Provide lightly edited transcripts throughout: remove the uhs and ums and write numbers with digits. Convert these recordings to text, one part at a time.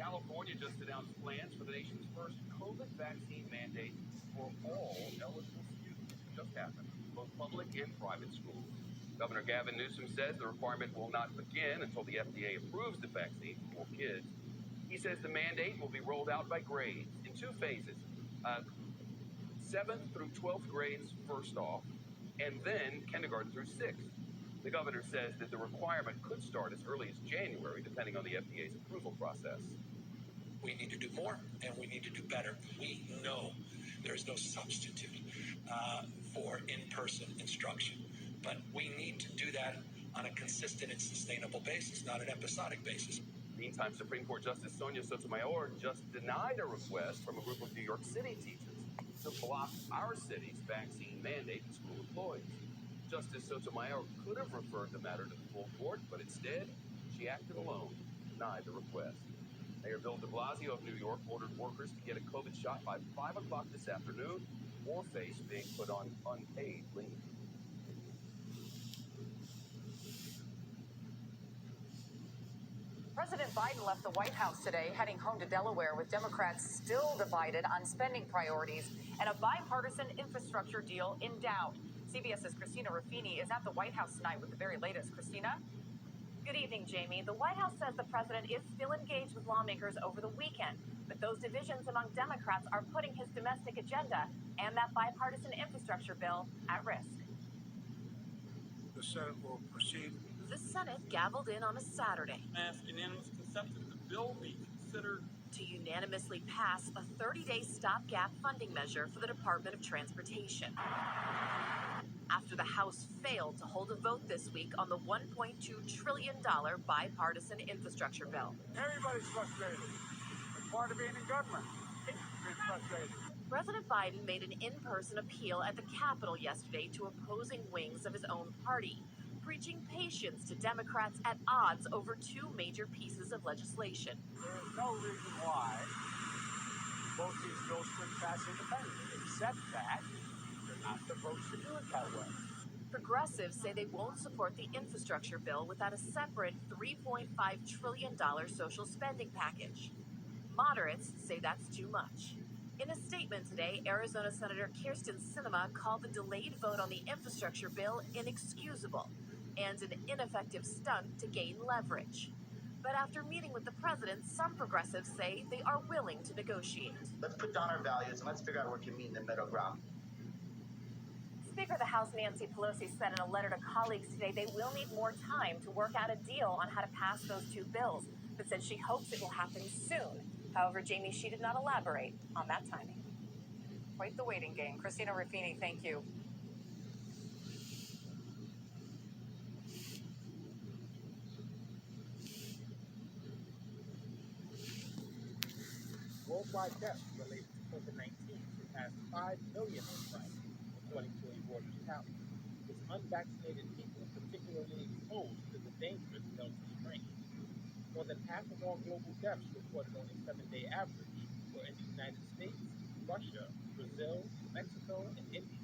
California just announced plans for the nation's first COVID vaccine mandate for all eligible students. It just happened, both public and private schools. Governor Gavin Newsom says the requirement will not begin until the FDA approves the vaccine for kids. He says the mandate will be rolled out by grades in two phases. 7th through 12th grades first off, and then kindergarten through 6th. The governor says that the requirement could start as early as January, depending on the FDA's approval process. We need to do more, and we need to do better. We know there's no substitute for in-person instruction, but we need to do that on a consistent and sustainable basis, not an episodic basis. Meantime, Supreme Court Justice Sonia Sotomayor just denied a request from a group of New York City teachers to block our city's vaccine mandate to school employees. Justice Sotomayor could have referred the matter to the full court, but instead, she acted alone, denied the request. Mayor Bill de Blasio of New York ordered workers to get a COVID shot by 5 o'clock this afternoon or face being put on unpaid leave. President Biden left the White House today, heading home to Delaware, with Democrats still divided on spending priorities and a bipartisan infrastructure deal in doubt. CBS's Christina Ruffini is at the White House tonight with the very latest. Christina? Good evening, Jamie. The White House says the president is still engaged with lawmakers over the weekend, but those divisions among Democrats are putting his domestic agenda and that bipartisan infrastructure bill at risk. The Senate will proceed. The Senate gavelled in on a Saturday. Ask unanimous consent that the bill be considered to unanimously pass a 30-day stopgap funding measure for the Department of Transportation. After the House failed to hold a vote this week on the $1.2 trillion bipartisan infrastructure bill. Everybody's frustrated. It's part of being in government. It's frustrated. President Biden made an in-person appeal at the Capitol yesterday to opposing wings of his own party, preaching patience to Democrats at odds over two major pieces of legislation. There is no reason why both these bills couldn't pass independently, except that they're not supposed to do it that way. Progressives say they won't support the infrastructure bill without a separate $3.5 trillion social spending package. Moderates say that's too much. In a statement today, Arizona Senator Kyrsten Sinema called the delayed vote on the infrastructure bill inexcusable and an ineffective stunt to gain leverage. But after meeting with the president, some progressives say they are willing to negotiate. Let's put down our values and let's figure out what can meet in the middle ground. Speaker of the House Nancy Pelosi said in a letter to colleagues today they will need more time to work out a deal on how to pass those two bills, but said she hopes it will happen soon. However, Jamie, she did not elaborate on that timing. Quite the waiting game. Christina Ruffini, thank you. Worldwide deaths related to COVID-19 surpassed 5 million on Friday, according to a Reuters tally, with unvaccinated people particularly exposed to the dangerous Delta strain. More than half of all global deaths reported on a 7-day average were in the United States, Russia, Brazil, Mexico, and India.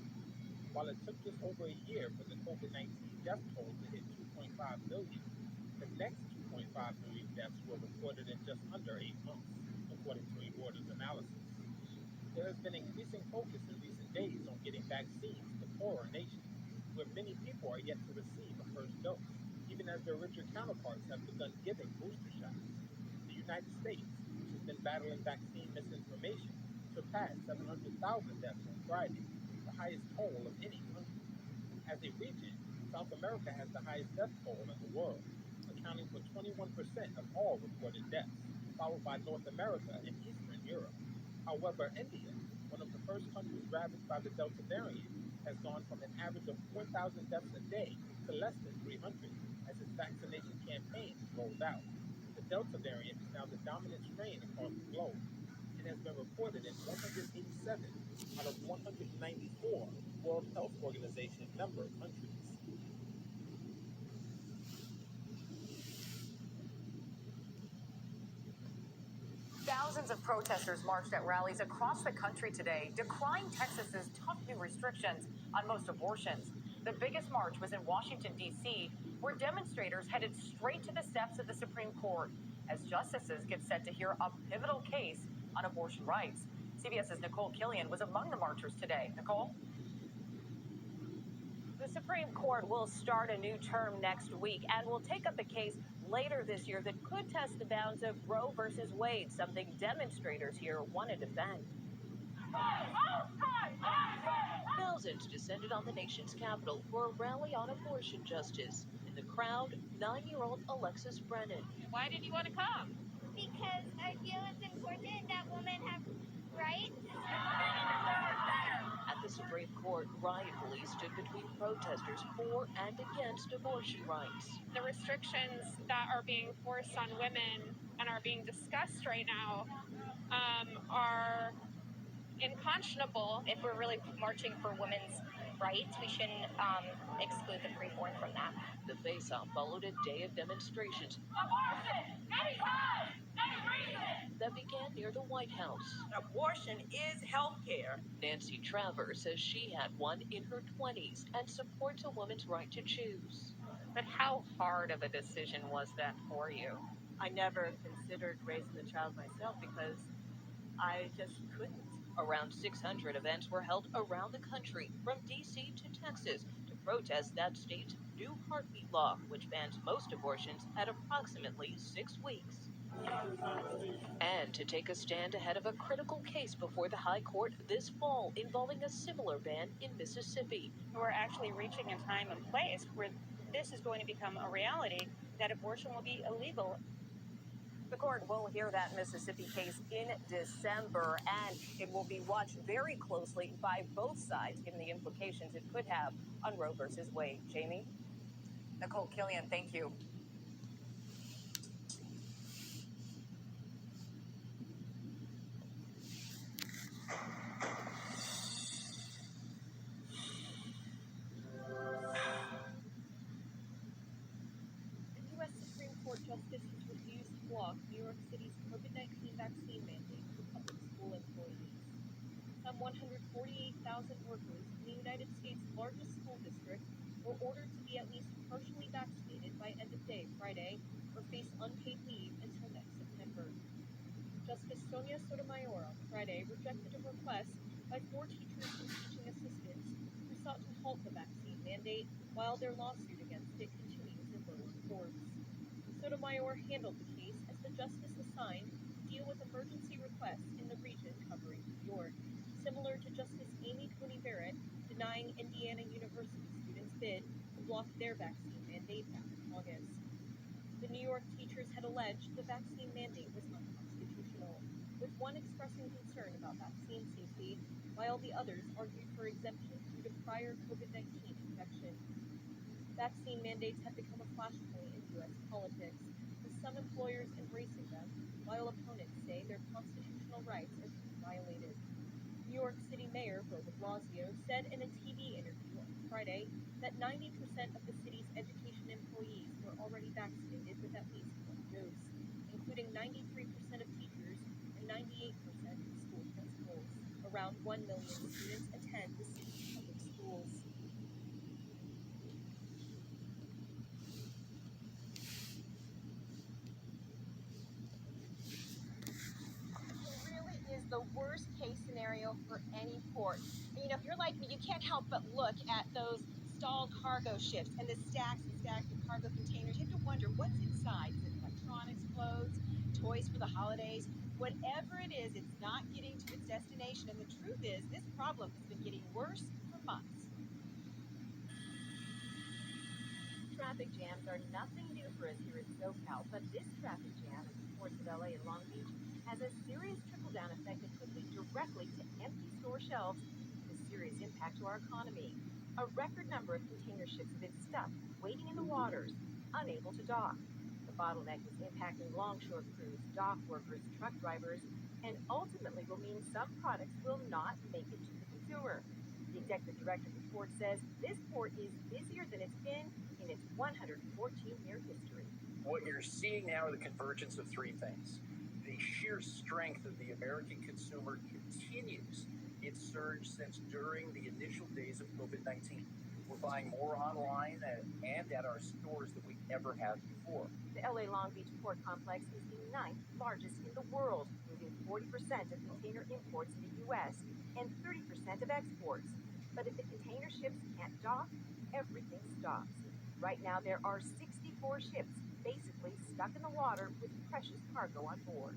While it took just over a year for the COVID-19 death toll to hit 2.5 million, the next 2.5 million deaths were reported in just under 8 months, according to a Reuters analysis. There has been increasing focus in recent days on getting vaccines to poorer nations, where many people are yet to receive a first dose, even as their richer counterparts have begun giving booster shots. The United States, which has been battling vaccine misinformation, surpassed 700,000 deaths on Friday, the highest toll of any country. As a region, South America has the highest death toll in the world, accounting for 21% of all reported deaths, followed by North America and Eastern Europe. However, India, one of the first countries ravaged by the Delta variant, has gone from an average of 4,000 deaths a day to less than 300 as its vaccination campaign is rolled out. The Delta variant is now the dominant strain across the globe and has been reported in 187 out of 194 World Health Organization member countries. Thousands of protesters marched at rallies across the country today, decrying Texas's tough new restrictions on most abortions. The biggest march was in Washington, D.C., where demonstrators headed straight to the steps of the Supreme Court. as justices get set to hear a pivotal case on abortion rights. CBS's Nicole Killian was among the marchers today. Nicole? The Supreme Court will start a new term next week and will take up a case later this year that could test the bounds of Roe versus Wade, something demonstrators here want to defend. Thousands descended on the nation's capital for a rally on abortion justice. In the crowd, 9-year-old Alexis Brennan. Why did you want to come? Because I feel it's important that women have rights. At the Supreme Court, riot police stood between protesters for and against abortion rights. The restrictions that are being forced on women and are being discussed right now are unconscionable. If we're really marching for women's rights, we shouldn't exclude the preborn from that. The face-off followed a day of demonstrations that began near the White House. Abortion is health care. Nancy Travers says she had one in her 20s and supports a woman's right to choose. But how hard of a decision was that for you? I never considered raising the child myself because I just couldn't. Around 600 events were held around the country, from D.C. to Texas, to protest that state's new heartbeat law, which bans most abortions at approximately 6 weeks. And to take a stand ahead of a critical case before the High Court this fall involving a similar ban in Mississippi. We're actually reaching a time and place where this is going to become a reality, that abortion will be illegal. The court will hear that Mississippi case in December, and it will be watched very closely by both sides, given the implications it could have on Roe versus Wade. Jamie? Nicole Killian, thank you. Justice has refused to block New York City's COVID-19 vaccine mandate for public school employees. Some 148,000 workers in the United States' largest school district were ordered to be at least partially vaccinated by end of day Friday or face unpaid leave until next September. Justice Sonia Sotomayor on Friday rejected a request by 4 teachers and teaching assistants who sought to halt the vaccine mandate while their lawsuit against it continues in lower courts. Sotomayor handled the case as the justice assigned to deal with emergency requests in the region covering New York, similar to Justice Amy Coney Barrett denying Indiana University students' bid to block their vaccine mandate back in August. The New York teachers had alleged the vaccine mandate was unconstitutional, with one expressing concern about vaccine safety, while the others argued for exemption due to prior COVID-19 infection. Vaccine mandates have become a flashpoint in U.S. politics, with some employers embracing them, while opponents say their constitutional rights are being violated. New York City Mayor Bill de Blasio said in a TV interview on Friday that 90% of the city's education employees were already vaccinated with at least one dose, including 93% of teachers and 98% of school principals. Around 1 million students attend the city's public schools. The worst case scenario for any port. You know, if you're like me, you can't help but look at those stalled cargo ships and the stacks and stacks of cargo containers. You have to wonder what's inside. Is it electronics, clothes, toys for the holidays? Whatever it is, it's not getting to its destination. And the truth is, this problem has been getting worse for months. Traffic jams are nothing new for us here in SoCal, but this traffic jam at the ports of LA and Long Beach has a serious trickle-down effect that could lead directly to empty store shelves with a serious impact to our economy. A record number of container ships have been stuck, waiting in the waters, unable to dock. The bottleneck is impacting longshore crews, dock workers, truck drivers, and ultimately will mean some products will not make it to the consumer. The executive director of the port says this port is busier than it's been in its 114-year history. What you're seeing now are the convergence of 3 things. The sheer strength of the American consumer continues its surge since during the initial days of COVID-19. We're buying more online and at our stores than we ever have before. The LA Long Beach Port Complex is the 9th largest in the world, moving 40% of container imports in the U.S. and 30% of exports. But if the container ships can't dock, everything stops. Right now, there are 64 ships basically stuck in the water with precious cargo on board.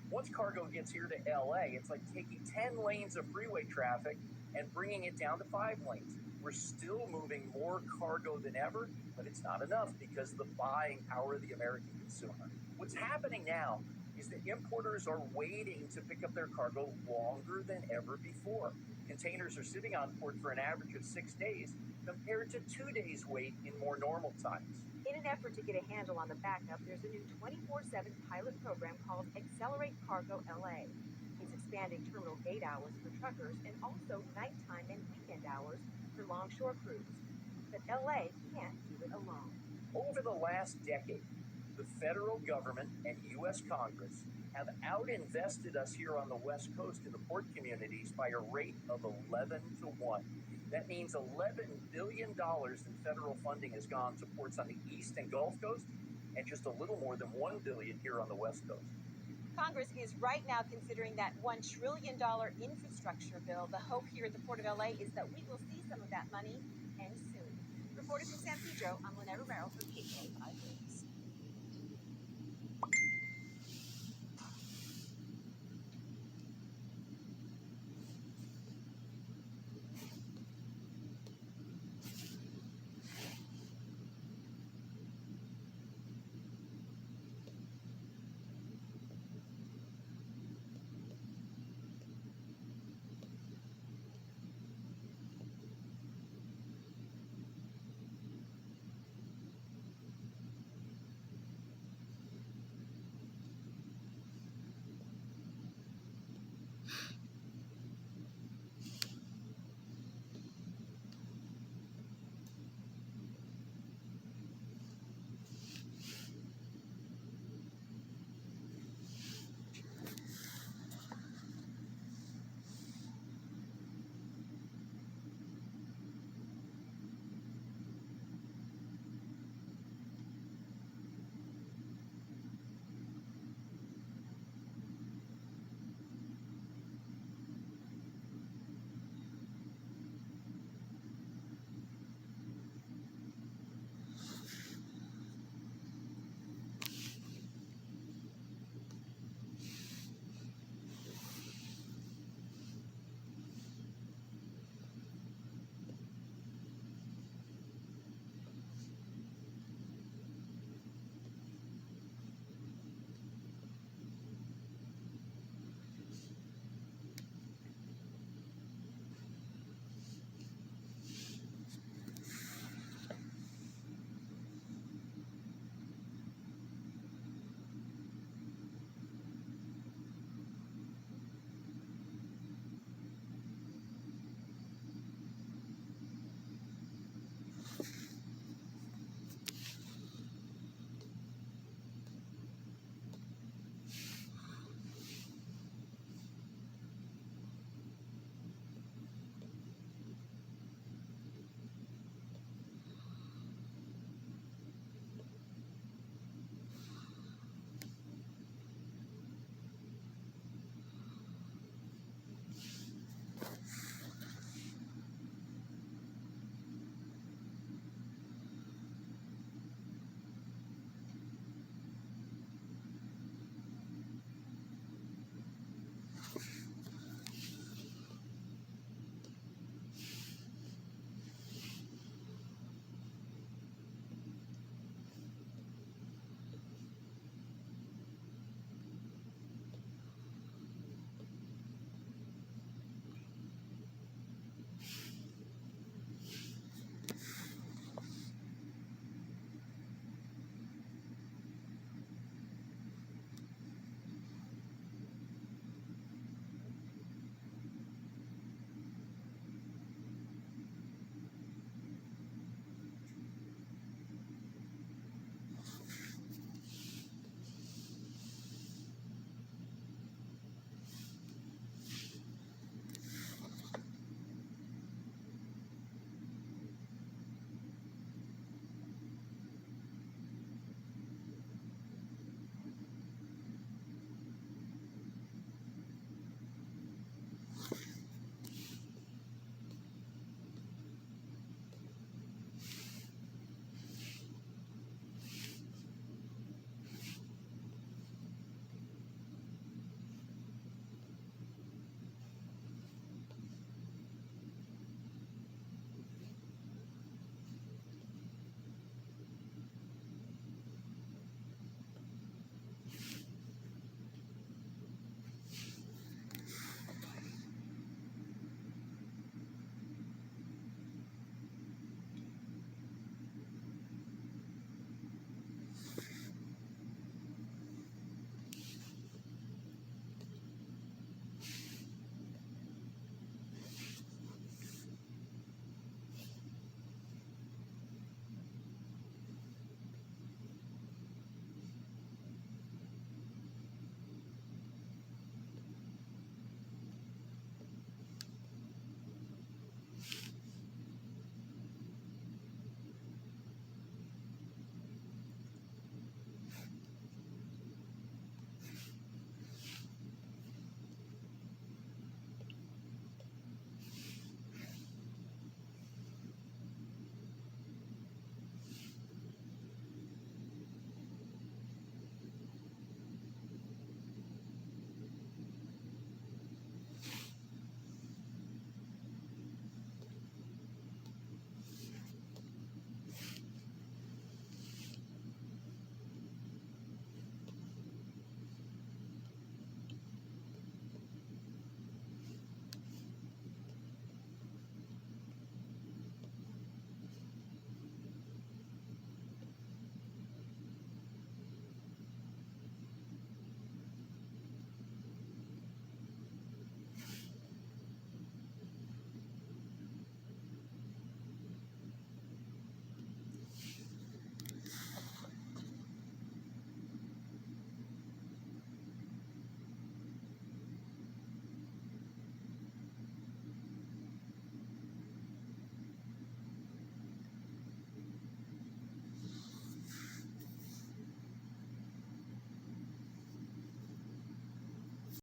Once cargo gets here to LA, it's like taking 10 lanes of freeway traffic and bringing it down to 5 lanes. We're still moving more cargo than ever, but it's not enough because of the buying power of the American consumer. What's happening now is that importers are waiting to pick up their cargo longer than ever before. Containers are sitting on port for an average of 6 days compared to 2 days wait in more normal times. In an effort to get a handle on the backup, there's a new 24/7 pilot program called Accelerate Cargo LA. It's expanding terminal gate hours for truckers and also nighttime and weekend hours for longshore crews. But LA can't do it alone. Over the last decade, the federal government and U.S. Congress have out-invested us here on the West Coast in the port communities by a rate of 11 to 1. That means $11 billion in federal funding has gone to ports on the East and Gulf Coast, and just a little more than $1 billion here on the West Coast. Congress is right now considering that $1 trillion infrastructure bill. The hope here at the Port of LA is that we will see some of that money, and soon. Reporter from San Pedro, I'm Lynette Romero for KK5.